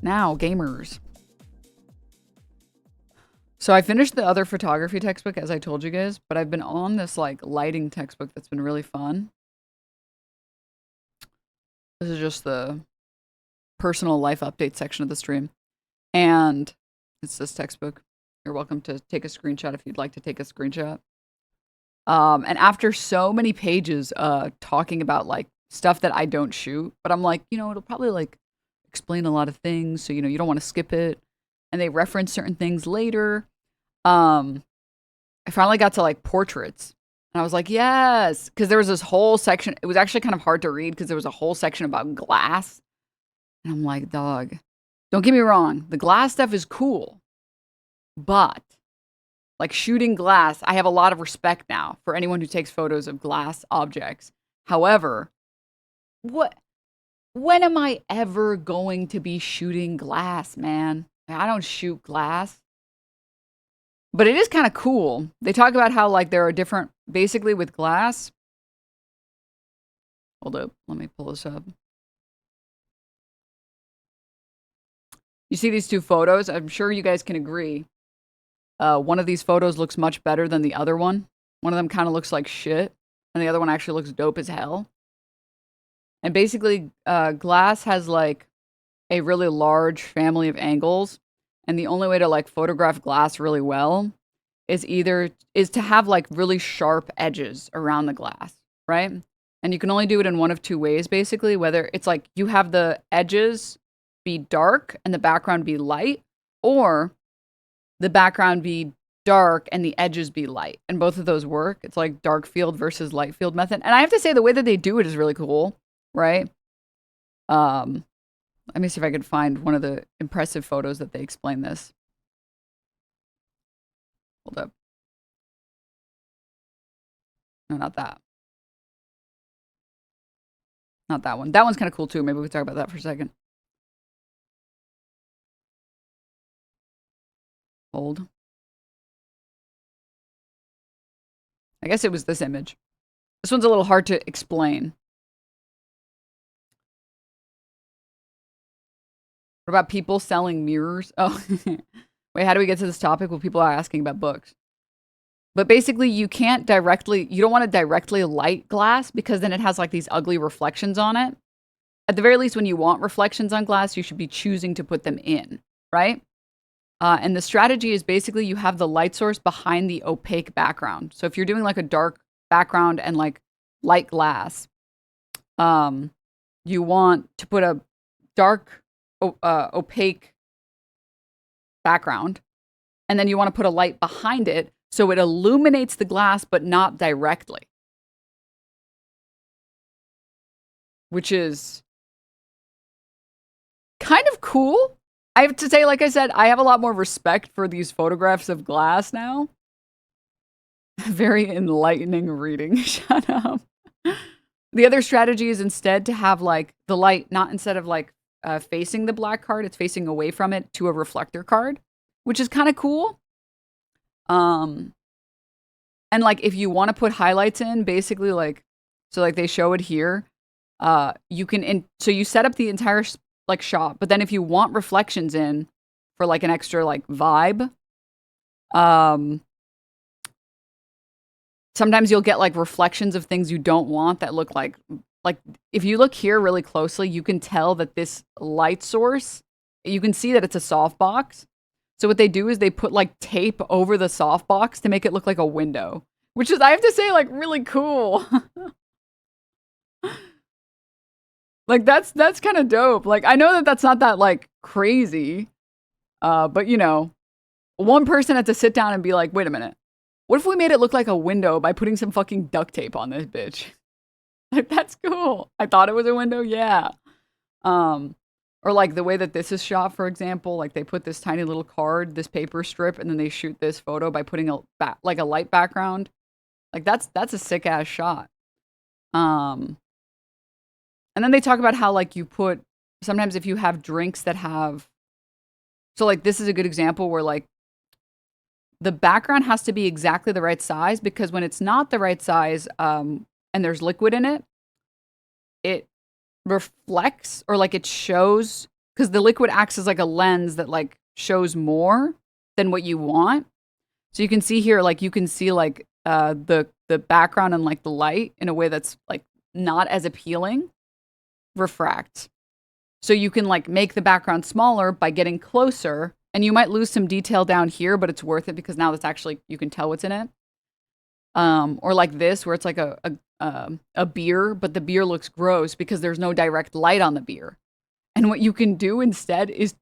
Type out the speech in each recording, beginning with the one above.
now, gamers. So I finished the other photography textbook, as I told you guys, but I've been on this like lighting textbook that's been really fun. This is just the personal life update section of the stream. And it's this textbook. You're welcome to take a screenshot if you'd like to take a screenshot. And after so many pages talking about like stuff that I don't shoot, but I'm like, you know, it'll probably like explain a lot of things, so you know, you don't want to skip it. And they reference certain things later. I finally got to like portraits. And I was like, yes, because there was this whole section. It was actually kind of hard to read because there was a whole section about glass. And I'm like, dog, don't get me wrong. The glass stuff is cool. But like shooting glass, I have a lot of respect now for anyone who takes photos of glass objects. However, when am I ever going to be shooting glass, man? I don't shoot glass. But it is kind of cool. They talk about how like there are different, basically with glass. Hold up, let me pull this up. You see these two photos? I'm sure you guys can agree. One of these photos looks much better than the other one. One of them kind of looks like shit, and the other one actually looks dope as hell. And basically, glass has like a really large family of angles, and the only way to like photograph glass really well is to have like really sharp edges around the glass, right? And you can only do it in one of two ways, basically. Whether it's like you have the edges be dark and the background be light, or the background be dark and the edges be light. And both of those work. It's like dark field versus light field method. And I have to say the way that they do it is really cool, right? Let me see if I could find one of the impressive photos that they explain this. Hold up. No, not that. Not that one. That one's kind of cool too. Maybe we can talk about that for a second. Hold. I guess it was this image. This one's a little hard to explain. What about people selling mirrors? Oh, wait, how do we get to this topic? Well, people are asking about books. But basically, you don't want to directly light glass because then it has like these ugly reflections on it. At the very least, when you want reflections on glass, you should be choosing to put them in, right? And the strategy is basically you have the light source behind the opaque background. So if you're doing like a dark background and like light glass, you want to put a dark, opaque background, and then you want to put a light behind it so it illuminates the glass, but not directly. Which is kind of cool. I have to say, like I said, I have a lot more respect for these photographs of glass now. Very enlightening reading. Shut up. The other strategy is instead to have like the light, not instead of like facing the black card, it's facing away from it to a reflector card, which is kind of cool. And like if you want to put highlights in, basically like, so like they show it here, you can, so you set up the entire like shot, but then if you want reflections in for like an extra like vibe, sometimes you'll get like reflections of things you don't want that look like if you look here really closely, you can tell that this light source, you can see that it's a softbox. So what they do is they put like tape over the softbox to make it look like a window, which is, I have to say, like really cool. Like that's kind of dope. Like I know that that's not that like crazy, but you know, one person had to sit down and be like, wait a minute, what if we made it look like a window by putting some fucking duct tape on this bitch? Like that's cool. I thought it was a window, yeah. Or like the way that this is shot, for example, like they put this tiny little card, this paper strip, and then they shoot this photo by putting a light background. Like that's a sick ass shot. And then they talk about how like you put, sometimes if you have drinks that have, so like this is a good example where like the background has to be exactly the right size, because when it's not the right size, and there's liquid in it, it reflects, or like it shows because the liquid acts as like a lens that like shows more than what you want. So you can see here, like you can see like the background and like the light in a way that's like not as appealing. Refract. So you can like make the background smaller by getting closer, and you might lose some detail down here, but it's worth it because now that's actually you can tell what's in it. Or like this, where it's like a beer, but the beer looks gross because there's no direct light on the beer. And what you can do instead is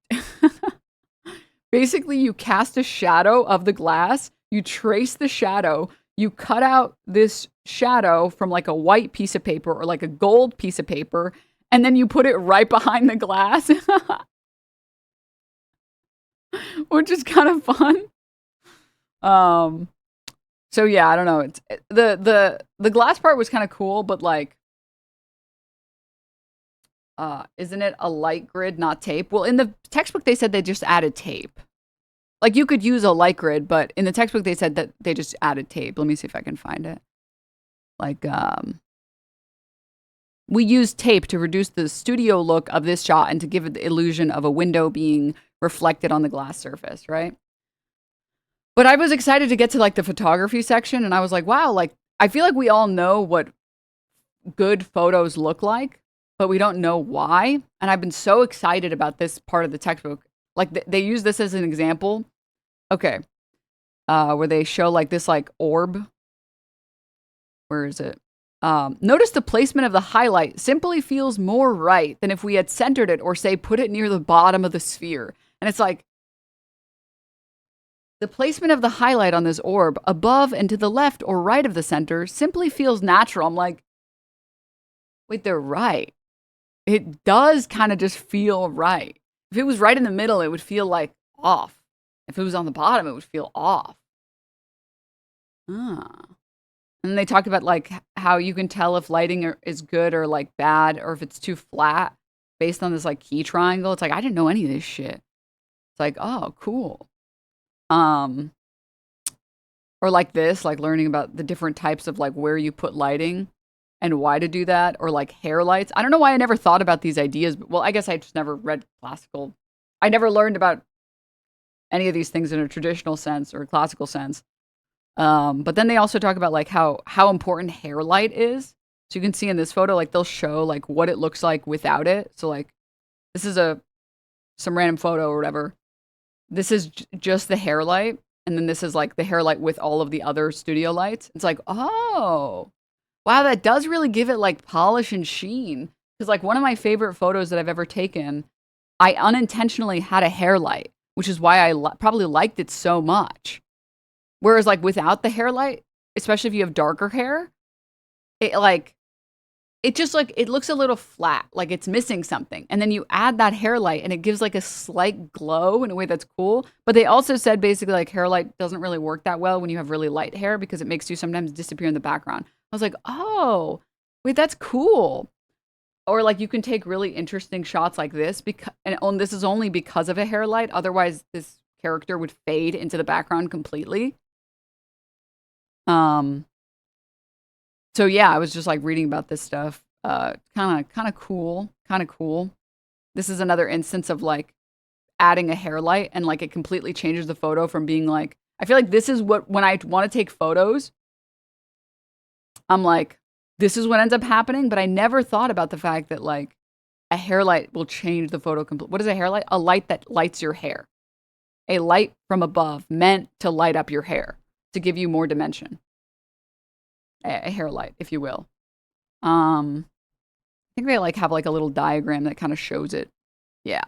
basically you cast a shadow of the glass, you trace the shadow, you cut out this shadow from like a white piece of paper or like a gold piece of paper, and then you put it right behind the glass, which is kind of fun. So yeah, I don't know. It's the glass part was kind of cool, but like, isn't it a light grid, not tape? Well, in the textbook they said they just added tape. Like you could use a light grid, but in the textbook they said that they just added tape. Let me see if I can find it. Like, we used tape to reduce the studio look of this shot and to give it the illusion of a window being reflected on the glass surface, right? But I was excited to get to like the photography section, and I was like, wow, like I feel like we all know what good photos look like, but we don't know why. And I've been so excited about this part of the textbook. Like they use this as an example. Okay. Where they show like this like orb. Where is it? Notice the placement of the highlight simply feels more right than if we had centered it or say put it near the bottom of the sphere. And it's like the placement of the highlight on this orb above and to the left or right of the center simply feels natural. I'm like, wait, they're right. It does kind of just feel right. If it was right in the middle, it would feel like off. If it was on the bottom, it would feel off. And they talk about like how you can tell if lighting is good or like bad, or if it's too flat based on this like key triangle. It's like, I didn't know any of this shit. It's like, oh, cool. Or like this, like learning about the different types of like where you put lighting and why to do that, or like hair lights. I don't know why I never thought about these ideas, but well, I guess I just never read classical. I never learned about any of these things in a traditional sense or a classical sense. But then they also talk about like how important hair light is. So you can see in this photo, like they'll show like what it looks like without it. So like this is some random photo or whatever. This is just the hair light. And then this is like the hair light with all of the other studio lights. It's like, oh, wow, that does really give it like polish and sheen. Because like one of my favorite photos that I've ever taken, I unintentionally had a hair light, which is why I probably liked it so much. Whereas like without the hair light, especially if you have darker hair, it just like, it looks a little flat, like it's missing something. And then you add that hair light and it gives like a slight glow in a way that's cool. But they also said basically like hair light doesn't really work that well when you have really light hair because it makes you sometimes disappear in the background. I was like, oh, wait, that's cool. Or like you can take really interesting shots like this and this is only because of a hair light. Otherwise this character would fade into the background completely. So yeah, I was just like reading about this stuff. Kind of cool. This is another instance of like adding a hair light and like it completely changes the photo from being like, I feel like this is what, when I want to take photos, I'm like, this is what ends up happening. But I never thought about the fact that like a hair light will change the photo completely. What is a hair light? A light that lights your hair. A light from above meant to light up your hair, to give you more dimension. A hair light, if you will. I think they like have like a little diagram that kind of shows it. Yeah.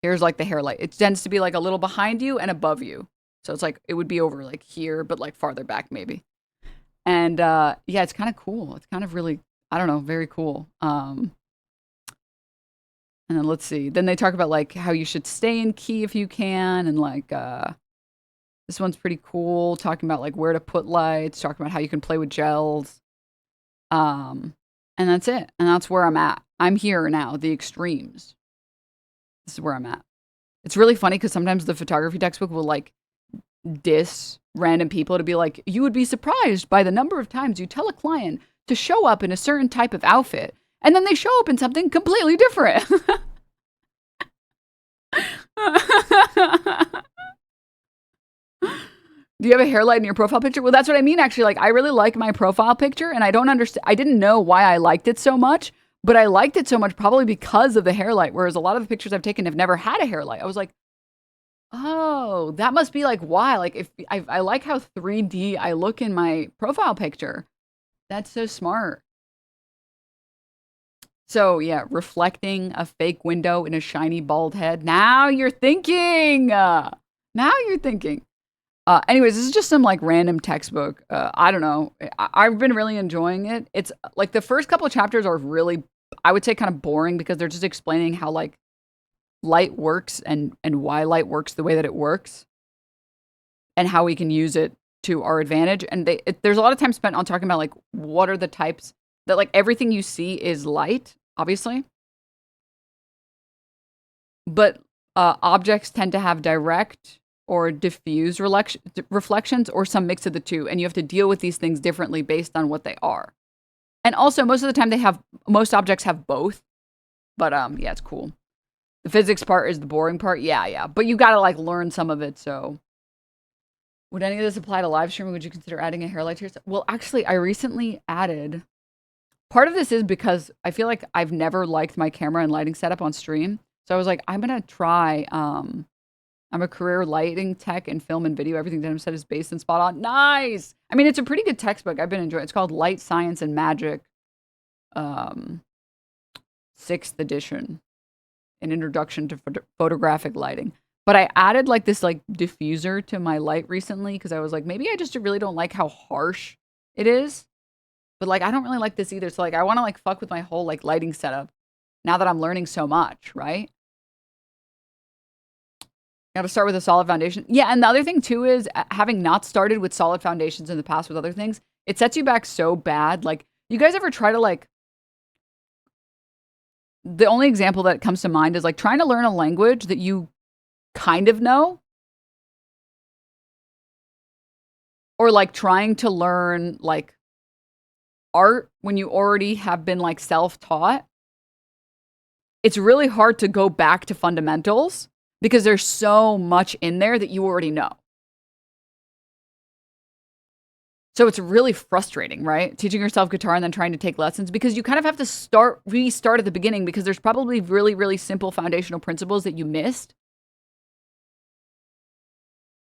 Here's like the hair light. It tends to be like a little behind you and above you. So it's like, it would be over like here, but like farther back maybe. And yeah, it's kind of cool. It's kind of really, I don't know, very cool. And then let's see. Then they talk about like how you should stay in key if you can. And like, this one's pretty cool, talking about like where to put lights, talking about how you can play with gels. And that's it. And that's where I'm at. I'm here now, the extremes. This is where I'm at. It's really funny because sometimes the photography textbook will like diss random people to be like, you would be surprised by the number of times you tell a client to show up in a certain type of outfit, and then they show up in something completely different. Do you have a hairlight in your profile picture? Well, that's what I mean, actually. Like, I really like my profile picture, and I don't understand. I didn't know why I liked it so much, but I liked it so much probably because of the hairlight, whereas a lot of the pictures I've taken have never had a hairlight. I was like, oh, that must be like why. Like, if I like how 3D I look in my profile picture. That's so smart. So, yeah, reflecting a fake window in a shiny bald head. Now you're thinking. Now you're thinking. Anyways, this is just some like random textbook. I don't know. I've been really enjoying it. It's like the first couple of chapters are really, I would say, kind of boring because they're just explaining how like light works and why light works the way that it works and how we can use it to our advantage. And there's a lot of time spent on talking about like what are the types that like everything you see is light, obviously, but objects tend to have direct or diffuse reflections or some mix of the two, and you have to deal with these things differently based on what they are. And also, most of the time, most objects have both. But yeah, it's cool. The physics part is the boring part. Yeah. But you gotta like learn some of it. So, would any of this apply to live streaming? Would you consider adding a hairlight to your? Well, actually, I recently added. Part of this is because I feel like I've never liked my camera and lighting setup on stream. So I was like, I'm gonna try. I'm a career lighting tech and film and video. Everything Denim said is based and spot on. Nice. I mean, it's a pretty good textbook. I've been enjoying it. It's called Light Science and Magic, um, 6th edition, an introduction to photographic lighting. But I added like this like diffuser to my light recently because I was like, maybe I just really don't like how harsh it is. But like, I don't really like this either. So like, I want to like fuck with my whole like lighting setup now that I'm learning so much, right? Got to start with a solid foundation. Yeah, and the other thing too is having not started with solid foundations in the past with other things, it sets you back so bad. Like, you guys ever try to like, the only example that comes to mind is like trying to learn a language that you kind of know, or like trying to learn like art when you already have been like self-taught. It's really hard to go back to fundamentals because there's so much in there that you already know. So it's really frustrating, right? Teaching yourself guitar and then trying to take lessons because you kind of have to restart at the beginning because there's probably really, really simple foundational principles that you missed.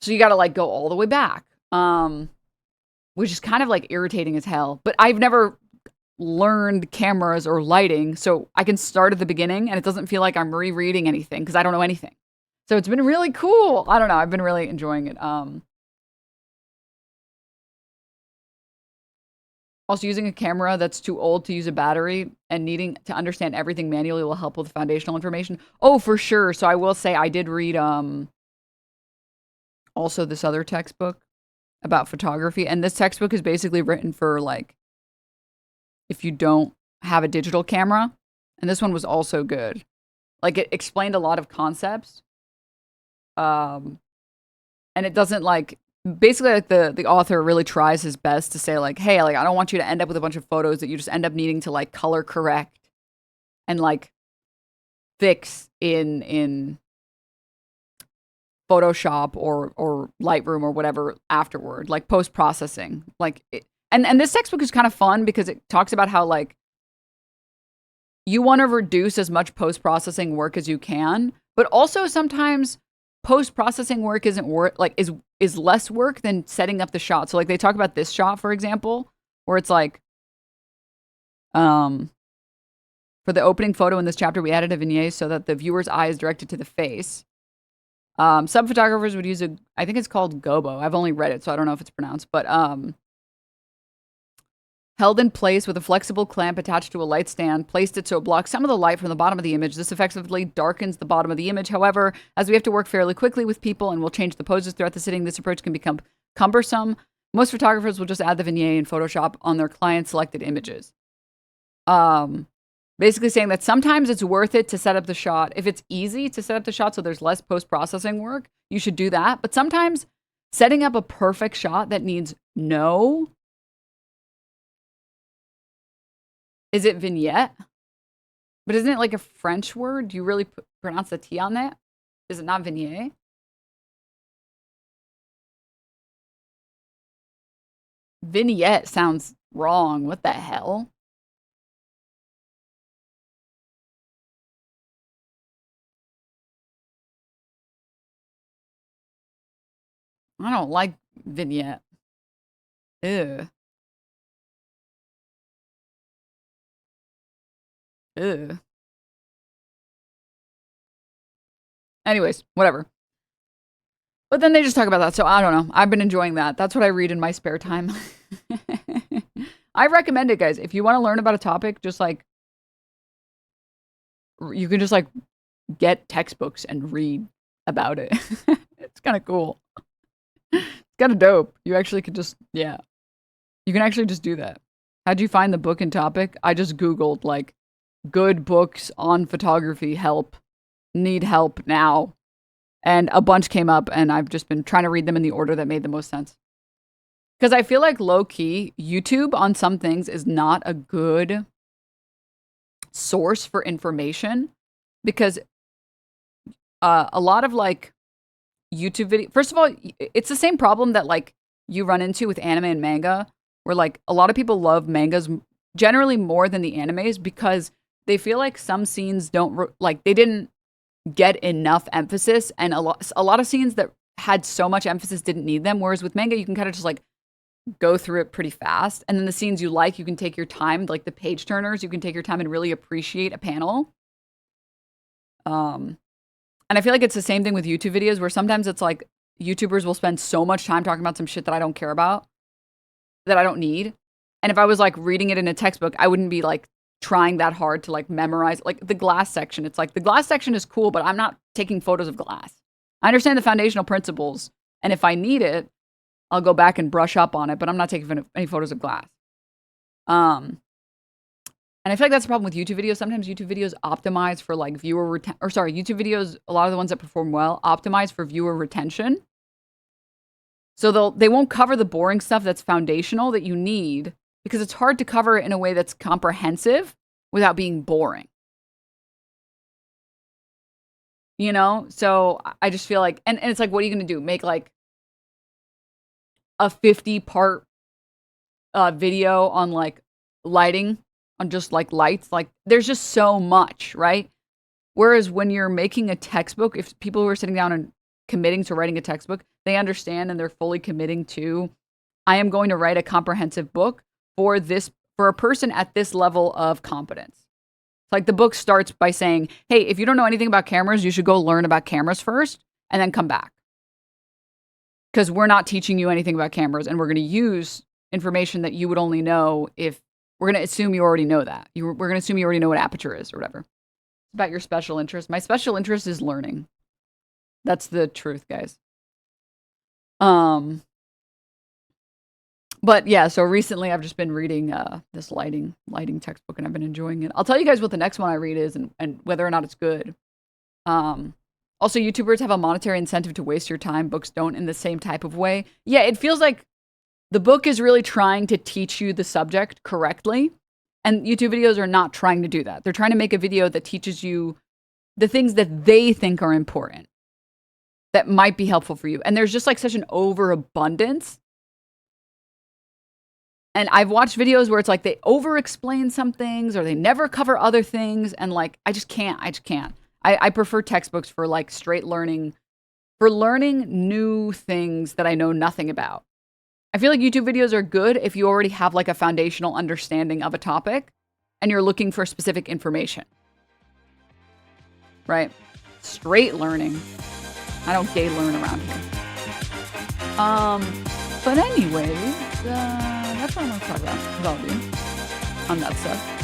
So you got to like go all the way back, which is kind of like irritating as hell. But I've never learned cameras or lighting, so I can start at the beginning and it doesn't feel like I'm rereading anything because I don't know anything. So it's been really cool. I don't know. I've been really enjoying it. Also, using a camera that's too old to use a battery and needing to understand everything manually will help with foundational information. Oh, for sure. So I will say I did read also this other textbook about photography, and this textbook is basically written for like if you don't have a digital camera. And this one was also good. Like, it explained a lot of concepts. And it doesn't like basically like the author really tries his best to say like, hey, like I don't want you to end up with a bunch of photos that you just end up needing to like color correct and like fix in Photoshop or Lightroom or whatever afterward, like post processing. Like and this textbook is kind of fun because it talks about how like you want to reduce as much post processing work as you can, but also sometimes post processing work isn't work like is less work than setting up the shot. So like they talk about this shot, for example, where it's like for the opening photo in this chapter, we added a vignette so that the viewer's eye is directed to the face. Some photographers would use I think it's called gobo. I've only read it, so I don't know if it's pronounced, but held in place with a flexible clamp attached to a light stand, placed it so it blocks some of the light from the bottom of the image. This effectively darkens the bottom of the image. However, as we have to work fairly quickly with people and will change the poses throughout the sitting, this approach can become cumbersome. Most photographers will just add the vignette in Photoshop on their client selected images. Basically saying that sometimes it's worth it to set up the shot. If it's easy to set up the shot so there's less post-processing work, you should do that. But sometimes setting up a perfect shot that needs no... Is it vignette? But isn't it like a French word? Do you really pronounce the T on that? Is it not vignette? Vignette sounds wrong. What the hell? I don't like vignette. Ew. Ew. Anyways, whatever. But then they just talk about that, so I don't know. I've been enjoying that. That's what I read in my spare time. I recommend it, guys. If you want to learn about a topic, just like you can just like get textbooks and read about it. It's kind of cool. It's kind of dope. You actually could just, yeah. You can actually just do that. How'd you find the book and topic? I just Googled like good books on photography help, need help now. And a bunch came up, and I've just been trying to read them in the order that made the most sense. Because I feel like low key, YouTube on some things is not a good source for information. Because a lot of like YouTube video, first of all, it's the same problem that like you run into with anime and manga, where like a lot of people love mangas generally more than the animes because they feel like some scenes don't like they didn't get enough emphasis, and a lot of scenes that had so much emphasis didn't need them, whereas with manga you can kind of just like go through it pretty fast, and then the scenes you like, you can take your time, like the page turners, you can take your time and really appreciate a panel. And I feel like it's the same thing with YouTube videos, where sometimes it's like YouTubers will spend so much time talking about some shit that I don't care about, that I don't need, and if I was like reading it in a textbook, I wouldn't be like trying that hard to like memorize like the glass section. It's like the glass section is cool, but I'm not taking photos of glass. I understand the foundational principles, and if I need it, I'll go back and brush up on it, but I'm not taking any photos of glass. And I feel like that's the problem with YouTube videos. Sometimes YouTube videos optimize for like viewer YouTube videos, a lot of the ones that perform well, optimize for viewer retention. So they won't cover the boring stuff that's foundational that you need, because it's hard to cover it in a way that's comprehensive without being boring. You know? So I just feel like, and it's like, what are you going to do? Make like a 50-part video on like lighting, on just like lights? Like there's just so much, right? Whereas when you're making a textbook, if people who are sitting down and committing to writing a textbook, they understand and they're fully committing to, I am going to write a comprehensive book for a person at this level of competence. Like the book starts by saying, hey, if you don't know anything about cameras, you should go learn about cameras first and then come back. Because we're not teaching you anything about cameras, and we're going to use information that you would only know if we're going to assume you already know that. We're going to assume you already know what aperture is or whatever. It's about your special interest. My special interest is learning. That's the truth, guys. But yeah, so recently I've just been reading this lighting textbook, and I've been enjoying it. I'll tell you guys what the next one I read is, and whether or not it's good. Also, YouTubers have a monetary incentive to waste your time. Books don't in the same type of way. Yeah, it feels like the book is really trying to teach you the subject correctly, and YouTube videos are not trying to do that. They're trying to make a video that teaches you the things that they think are important, that might be helpful for you. And there's just like such an overabundance. And I've watched videos where it's like they over-explain some things or they never cover other things. And like, I just can't. I prefer textbooks for like straight learning, for learning new things that I know nothing about. I feel like YouTube videos are good if you already have like a foundational understanding of a topic and you're looking for specific information. Right? Straight learning. I don't gay learn around here. But anyways, that's what I'm going to talk about with all of you on that stuff.